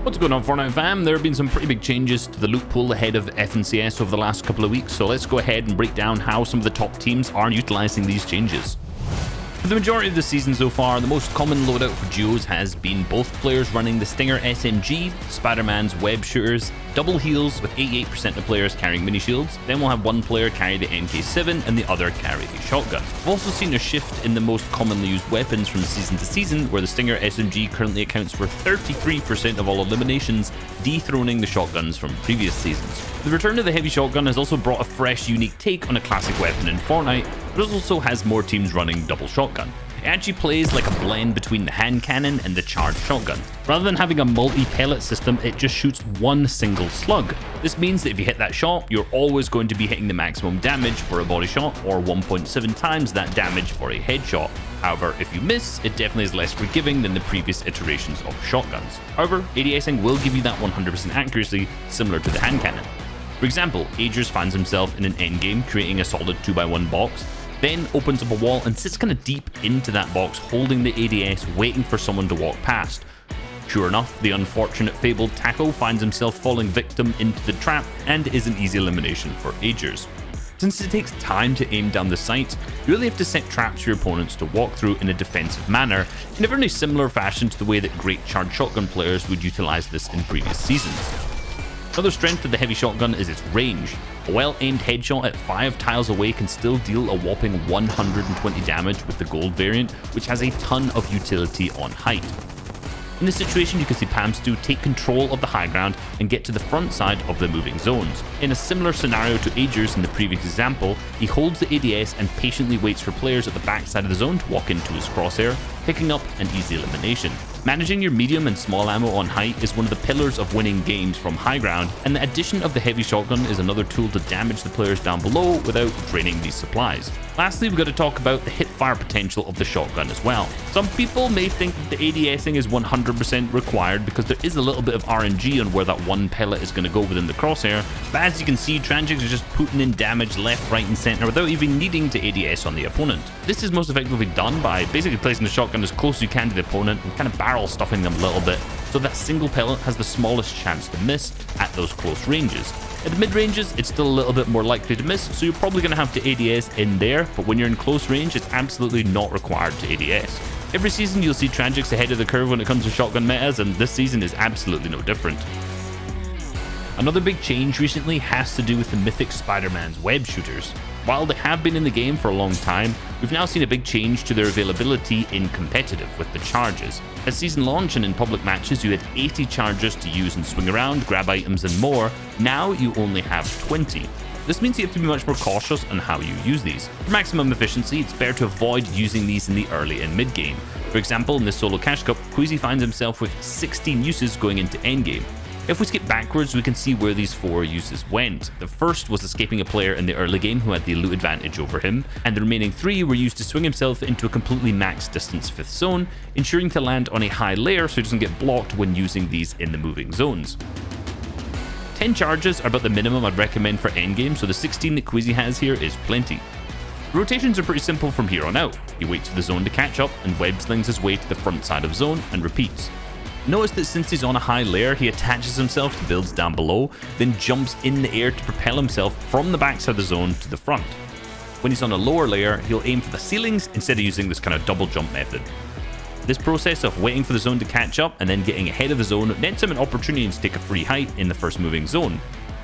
What's going on, Fortnite fam? There have been some pretty big changes to the loot pool ahead of FNCS over the last couple of weeks, so let's go ahead and break down how some of the top teams are utilizing these changes. For the majority of the season so far, the most common loadout for duos has been both players running the Stinger SMG, Spider-Man's web shooters, double heals with 88% of players carrying mini shields. Then we'll have one player carry the MK7 and the other carry the shotgun. We've also seen a shift in the most commonly used weapons from season to season, where the Stinger SMG currently accounts for 33% of all eliminations, dethroning the shotguns from previous seasons. The return of the heavy shotgun has also brought a fresh, unique take on a classic weapon in Fortnite, but it also has more teams running double shotgun. It actually plays like a blend between the hand cannon and the charged shotgun. Rather than having a multi-pellet system, it just shoots one single slug. This means that if you hit that shot, you're always going to be hitting the maximum damage for a body shot, or 1.7 times that damage for a headshot. However, if you miss, it definitely is less forgiving than the previous iterations of shotguns. However, ADSing will give you that 100% accuracy, similar to the hand cannon. For example, Agers finds himself in an endgame creating a solid 2x1 box, then opens up a wall and sits kind of deep into that box, holding the ADS, waiting for someone to walk past. Sure enough, the unfortunate fabled Taco finds himself falling victim into the trap and is an easy elimination for Agers. Since it takes time to aim down the sights, you really have to set traps for your opponents to walk through in a defensive manner, in a very similar fashion to the way that great charged shotgun players would utilize this in previous seasons. Another strength of the heavy shotgun is its range. A well-aimed headshot at 5 tiles away can still deal a whopping 120 damage with the gold variant, which has a ton of utility on height. In this situation, you can see Pamstu take control of the high ground and get to the front side of the moving zones. In a similar scenario to Agers in the previous example, he holds the ADS and patiently waits for players at the back side of the zone to walk into his crosshair, picking up an easy elimination. Managing your medium and small ammo on height is one of the pillars of winning games from high ground, and the addition of the heavy shotgun is another tool to damage the players down below without draining these supplies. Lastly, we've got to talk about the hip fire potential of the shotgun as well. Some people may think that the ADSing is 100% required because there is a little bit of RNG on where that one pellet is going to go within the crosshair, but as you can see, Transigs are just putting in damage left, right and center without even needing to ADS on the opponent. This is most effectively done by basically placing the shotgun as close as you can to the opponent and kind of barrel stuffing them a little bit, so that single pellet has the smallest chance to miss at those close ranges. At the mid ranges, it's still a little bit more likely to miss, so you're probably going to have to ADS in there, but when you're in close range, it's absolutely not required to ADS. Every season, you'll see Transigs ahead of the curve when it comes to shotgun metas, and this season is absolutely no different. Another big change recently has to do with the mythic Spider-Man's web shooters. While they have been in the game for a long time, we've now seen a big change to their availability in competitive with the charges. At season launch and in public matches, you had 80 charges to use and swing around, grab items and more. Now you only have 20. This means you have to be much more cautious on how you use these. For maximum efficiency, it's better to avoid using these in the early and mid game. For example, in this solo cash cup, Queasy finds himself with 16 uses going into endgame. If we skip backwards, we can see where these 4 uses went. The first was escaping a player in the early game who had the loot advantage over him, and the remaining 3 were used to swing himself into a completely max distance 5th zone, ensuring to land on a high layer so he doesn't get blocked when using these in the moving zones. 10 charges are about the minimum I'd recommend for endgame, so the 16 that Queasy has here is plenty. Rotations are pretty simple from here on out. He waits for the zone to catch up and web slings his way to the front side of zone and repeats. Notice that since he's on a high layer, he attaches himself to builds down below, then jumps in the air to propel himself from the backside of the zone to the front. When he's on a lower layer, he'll aim for the ceilings instead of using this kind of double jump method. This process of waiting for the zone to catch up and then getting ahead of the zone nets him an opportunity to take a free height in the first moving zone.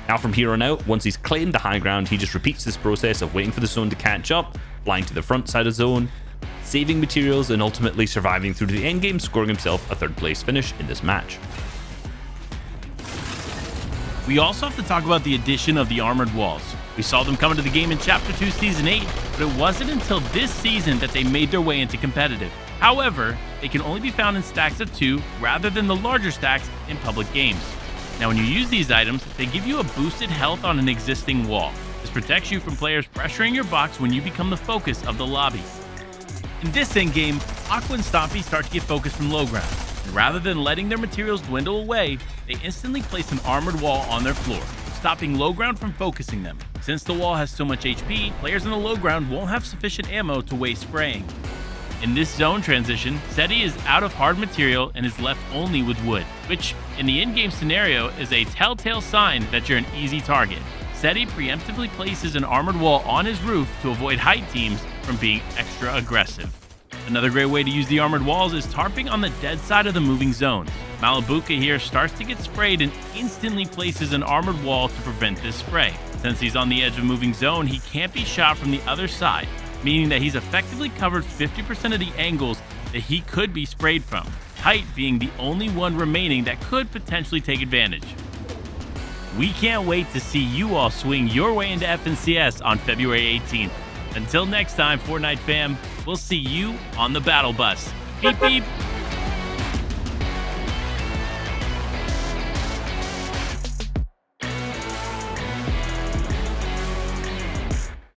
Now from here on out, once he's claimed the high ground, he just repeats this process of waiting for the zone to catch up, flying to the front side of the zone, saving materials and ultimately surviving through to the endgame, scoring himself a 3rd place finish in this match. We also have to talk about the addition of the armored walls. We saw them come into the game in Chapter 2 Season 8, but it wasn't until this season that they made their way into competitive. However, they can only be found in stacks of 2 rather than the larger stacks in public games. Now when you use these items, they give you a boosted health on an existing wall. This protects you from players pressuring your box when you become the focus of the lobby. In this endgame, Aqua and Stompy start to get focused from low ground, and rather than letting their materials dwindle away, they instantly place an armored wall on their floor, stopping low ground from focusing them. Since the wall has so much HP, players in the low ground won't have sufficient ammo to waste spraying. In this zone transition, Seti is out of hard material and is left only with wood, which in the in-game scenario is a telltale sign that you're an easy target. Seti preemptively places an armored wall on his roof to avoid height teams from being extra aggressive. Another great way to use the armored walls is tarping on the dead side of the moving zones. Malabuka here starts to get sprayed and instantly places an armored wall to prevent this spray. Since he's on the edge of a moving zone, he can't be shot from the other side, meaning that he's effectively covered 50% of the angles that he could be sprayed from, height being the only one remaining that could potentially take advantage. We can't wait to see you all swing your way into FNCS on February 18th. Until next time, Fortnite fam, we'll see you on the battle bus. Beep beep!